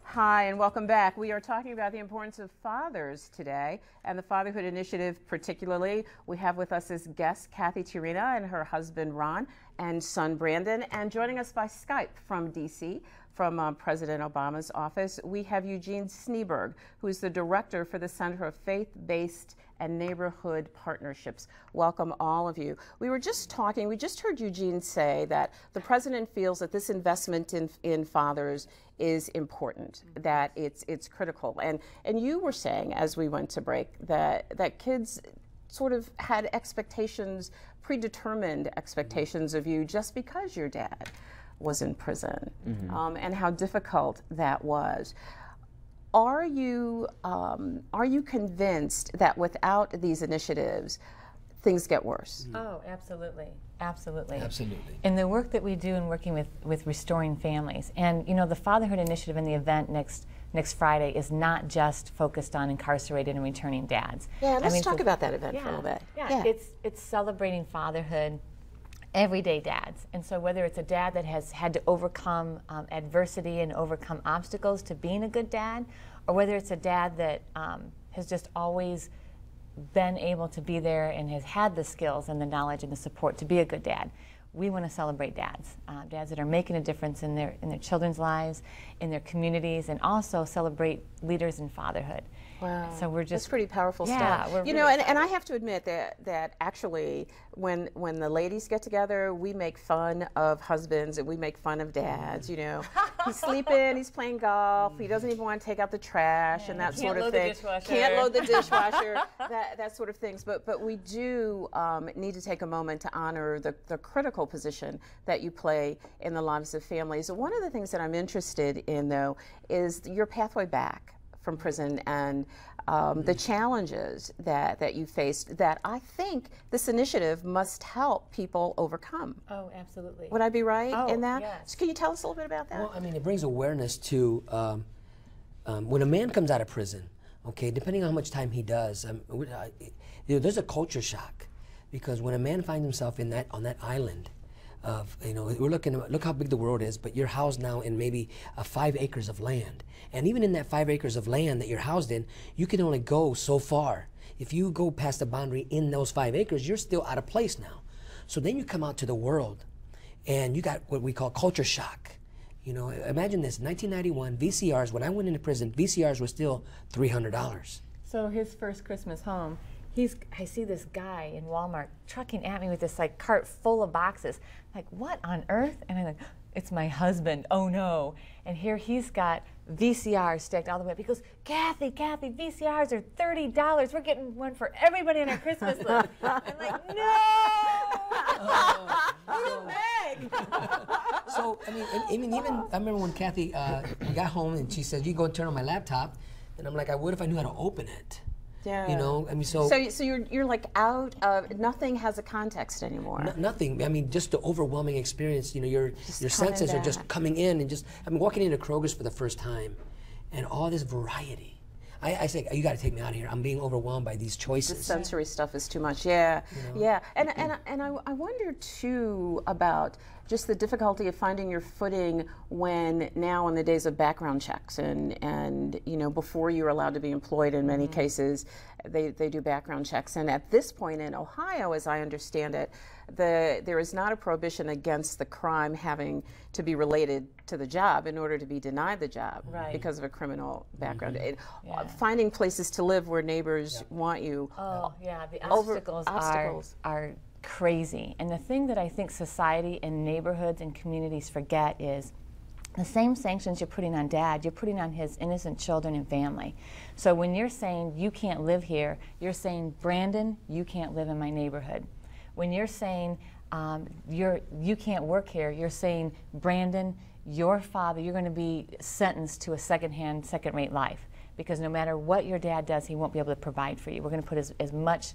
Hi, and welcome back. We are talking about the importance of fathers today, and the Fatherhood Initiative particularly. We have with us as guests Kathy Tirina and her husband Ron and son Brandon, and joining us by Skype from D.C., from President Obama's office, we have Eugene Sneberg, who is the director for the Center for Faith-Based and Neighborhood Partnerships. Welcome, all of you. We were just talking, we just heard Eugene say that the president feels that this investment in fathers is important, that it's critical. And you were saying, as we went to break, that kids sort of had expectations, predetermined expectations of you just because your dad was in prison, and how difficult that was. Are you convinced that without these initiatives, things get worse? Oh, absolutely. Absolutely. Absolutely. In the work that we do in working with restoring families, and you know, the Fatherhood Initiative and the event next Friday is not just focused on incarcerated and returning dads. Yeah, let's talk about that event for a little bit. Yeah, it's celebrating fatherhood, everyday dads. And so whether it's a dad that has had to overcome adversity and overcome obstacles to being a good dad, or whether it's a dad that has just always been able to be there and has had the skills and the knowledge and the support to be a good dad. We want to celebrate dads, dads that are making a difference in their children's lives, in their communities, and also celebrate leaders in fatherhood. Wow. So we're just, that's pretty powerful yeah, stuff. You know, and I have to admit that actually when the ladies get together, we make fun of husbands and we make fun of dads. You know, he's sleeping, he's playing golf, he doesn't even want to take out the trash, and that sort of thing. Can't load the dishwasher. that sort of things. But we do need to take a moment to honor the critical position that you play in the lives of families. One of the things that I'm interested in, though, is your pathway back from prison and the challenges that you faced that I think this initiative must help people overcome. Oh, absolutely. Would I be right in that? Yes. So can you tell us a little bit about that? Well, I mean, it brings awareness to when a man comes out of prison, okay, depending on how much time he does, there's a culture shock, because when a man finds himself on that island of, you know, look how big the world is, but you're housed now in maybe 5 acres of land. And even in that 5 acres of land that you're housed in, you can only go so far. If you go past the boundary in those 5 acres, you're still out of place now. So then you come out to the world, and you got what we call culture shock. You know, imagine this, 1991, VCRs, when I went into prison, VCRs were still $300. So his first Christmas home, I see this guy in Walmart trucking at me with this like cart full of boxes. Like, what on earth? And I'm like, it's my husband, oh no. And here he's got VCRs stacked all the way up. He goes, Kathy, VCRs are $30. We're getting one for everybody on our Christmas list. I'm like, no! So, I mean, even, I remember when Kathy got home and she said, you can go and turn on my laptop. And I'm like, I would if I knew how to open it. Yeah. You know, I mean, so you're like out of, nothing has a context anymore. Nothing. I mean, just the overwhelming experience. You know, your senses are just coming in, and just, I mean, walking into Kroger's for the first time, and all this variety. I say, you got to take me out of here. I'm being overwhelmed by these choices. The sensory stuff is too much. Yeah, you know? Yeah. And I wonder too about just the difficulty of finding your footing when now in the days of background checks and you know, before you're allowed to be employed in many cases, they do background checks. And at this point in Ohio, as I understand it, there is not a prohibition against the crime having to be related to the job in order to be denied the job because of a criminal background. Finding places to live where neighbors want you. Oh, yeah, the obstacles are crazy. And the thing that I think society and neighborhoods and communities forget is the same sanctions you're putting on dad, you're putting on his innocent children and family. So when you're saying you can't live here, you're saying, Brandon, you can't live in my neighborhood. When you're saying you can't work here, you're saying, Brandon, your father, you're going to be sentenced to a second-rate life, because no matter what your dad does, he won't be able to provide for you. We're going to put as much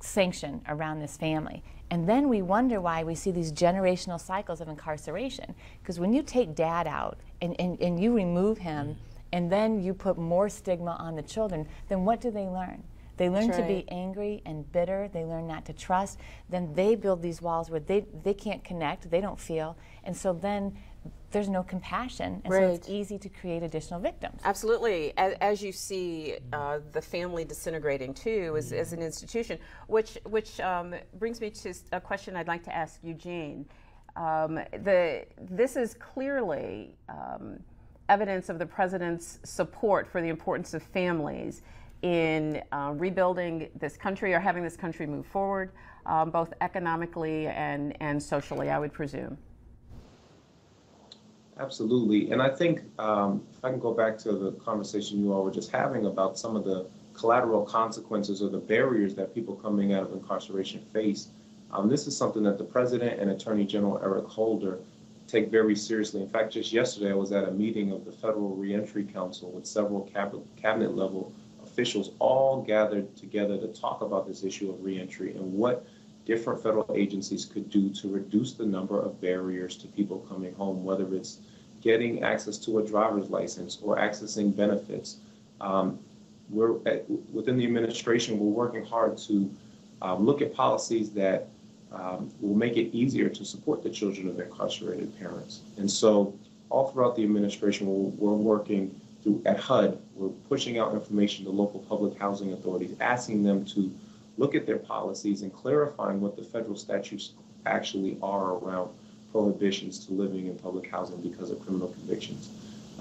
sanction around this family. And then we wonder why we see these generational cycles of incarceration. Because when you take dad out and you remove him, and then you put more stigma on the children, then what do they learn? They learn to be angry and bitter. They learn not to trust. Then they build these walls where they can't connect, they don't feel, and so then there's no compassion, and so it's easy to create additional victims. Absolutely. As you see the family disintegrating too as an institution, which brings me to a question I'd like to ask Eugene. This is clearly evidence of the president's support for the importance of families in rebuilding this country or having this country move forward, both economically and socially, I would presume. Absolutely. And I think if I can go back to the conversation you all were just having about some of the collateral consequences or the barriers that people coming out of incarceration face, this is something that the President and Attorney General Eric Holder take very seriously. In fact, just yesterday I was at a meeting of the Federal Reentry Council with several cabinet level officials all gathered together to talk about this issue of reentry and what different federal agencies could do to reduce the number of barriers to people coming home, whether it's getting access to a driver's license or accessing benefits. Within the administration, we're working hard to look at policies that will make it easier to support the children of incarcerated parents. And so all throughout the administration, we're working at HUD, we're pushing out information to local public housing authorities, asking them to look at their policies and clarifying what the federal statutes actually are around prohibitions to living in public housing because of criminal convictions.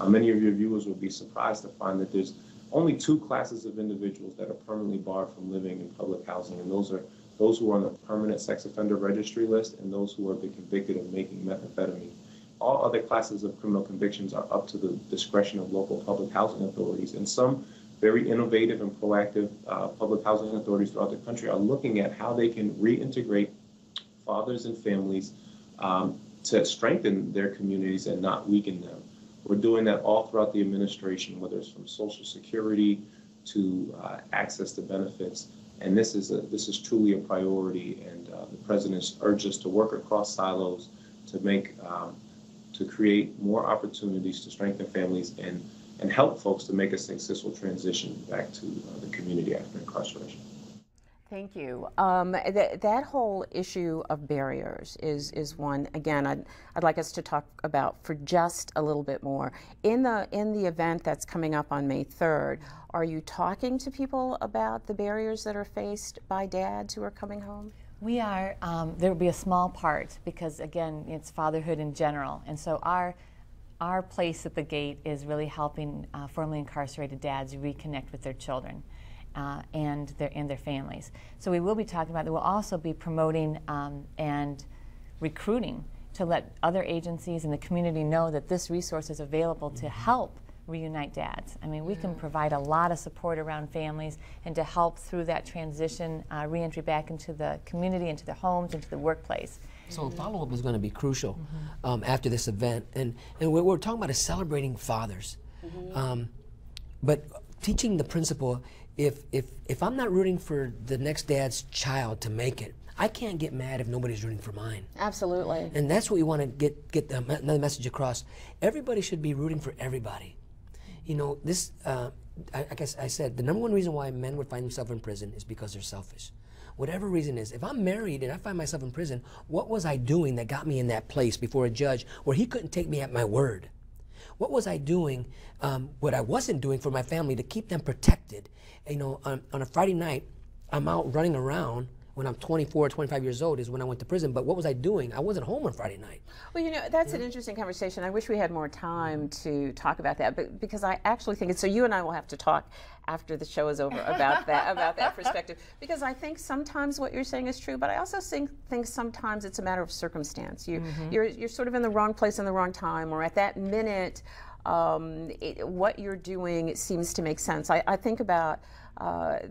Many of your viewers will be surprised to find that there's only 2 classes of individuals that are permanently barred from living in public housing, and those are those who are on the permanent sex offender registry list and those who have been convicted of making methamphetamine. All other classes of criminal convictions are up to the discretion of local public housing authorities, and some very innovative and proactive public housing authorities throughout the country are looking at how they can reintegrate fathers and families to strengthen their communities and not weaken them. We're doing that all throughout the administration, whether it's from Social Security to access to benefits. And this is truly a priority. And the president's urged us to work across silos to create more opportunities to strengthen families and help folks to make a successful transition back to the community after incarceration. Thank you. That whole issue of barriers is one, again, I'd like us to talk about for just a little bit more. In the event that's coming up on May 3rd, are you talking to people about the barriers that are faced by dads who are coming home? We are. There will be a small part because, again, it's fatherhood in general. And so our place at the gate is really helping formerly incarcerated dads reconnect with their children. And their families. So we will be talking about that. We'll also be promoting and recruiting to let other agencies in the community know that this resource is available to help reunite dads. I mean, we can provide a lot of support around families and to help through that transition, reentry back into the community, into the homes, into the workplace. So follow-up is going to be crucial after this event. And what we're talking about is celebrating fathers. But teaching the principle, if I'm not rooting for the next dad's child to make it, I can't get mad if nobody's rooting for mine. Absolutely. And that's what we want to get another message across. Everybody should be rooting for everybody. You know, this, I guess I said, the #1 reason why men would find themselves in prison is because they're selfish. Whatever reason is, if I'm married and I find myself in prison, what was I doing that got me in that place before a judge where he couldn't take me at my word? What was I doing, what I wasn't doing for my family to keep them protected? You know, on a Friday night, I'm out running around. When I'm 24, 25 years old is when I went to prison. But what was I doing? I wasn't home on Friday night. Well, you know, that's an interesting conversation. I wish we had more time to talk about that, but because I actually think it's, so you and I will have to talk after the show is over about that perspective, because I think sometimes what you're saying is true, but I also think sometimes it's a matter of circumstance. You're sort of in the wrong place in the wrong time, or at that minute, what you're doing seems to make sense. I think about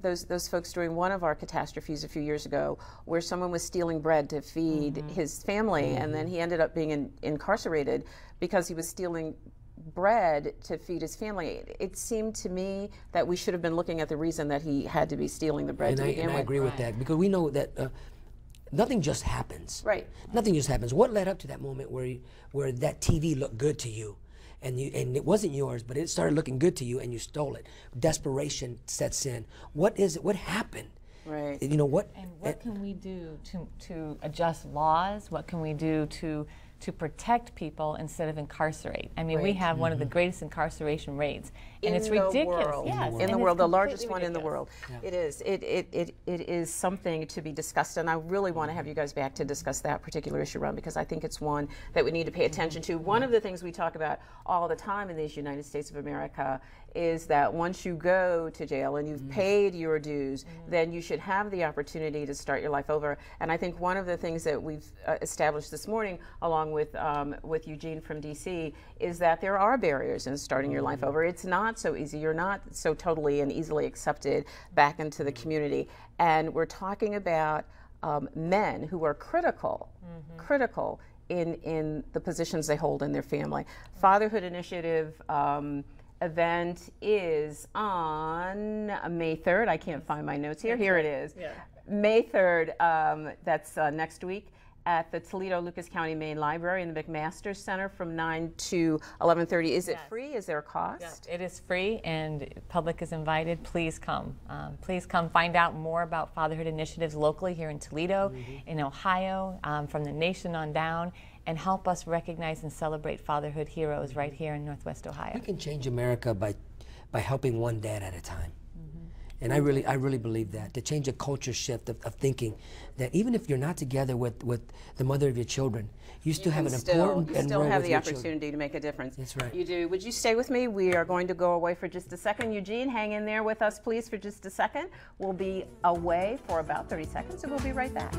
those folks during one of our catastrophes a few years ago, where someone was stealing bread to feed his family, and then he ended up being incarcerated because he was stealing bread to feed his family. It seemed to me that we should have been looking at the reason that he had to be stealing the bread to begin with. And I agree with that, because we know that nothing just happens. Right. Nothing just happens. What led up to that moment where that TV looked good to you? and it wasn't yours, but it started looking good to you, and you stole it. Desperation sets in. What is it? What happened? Right. You know what? And what can we do to adjust laws? What can we do to protect people instead of incarcerate? I mean, we have one of the greatest incarceration rates, and it's ridiculous. Yes, in the world, the largest one in the world. Yeah. It is. It is something to be discussed, and I really want to have you guys back to discuss that particular issue, Ron, because I think it's one that we need to pay attention to. One of the things we talk about all the time in these United States of America is that once you go to jail and you've paid your dues, then you should have the opportunity to start your life over. And I think one of the things that we've established this morning, along with Eugene from DC, is that there are barriers in starting your life over. It's not so easy. You're not so totally and easily accepted back into the community. And we're talking about men who are critical in the positions they hold in their family. Fatherhood Initiative event is on May 3rd. I can't find my notes here. Here it is. Yeah. May 3rd, that's next week, at the Toledo Lucas County Main Library in the McMaster Center from 9 to 11:30. Is it free? Is there a cost? Yes, it is free, and public is invited. Please come. Please come find out more about fatherhood initiatives locally here in Toledo, in Ohio, from the nation on down, and help us recognize and celebrate fatherhood heroes right here in Northwest Ohio. We can change America by helping one dad at a time. And I really believe that, to change a culture shift of thinking that even if you're not together with the mother of your children, you still have an important and still have the opportunity to make a difference. That's right. You do. Would you stay with me? We are going to go away for just a second. Eugene, hang in there with us, please, for just a second. We'll be away for about 30 seconds, and we'll be right back.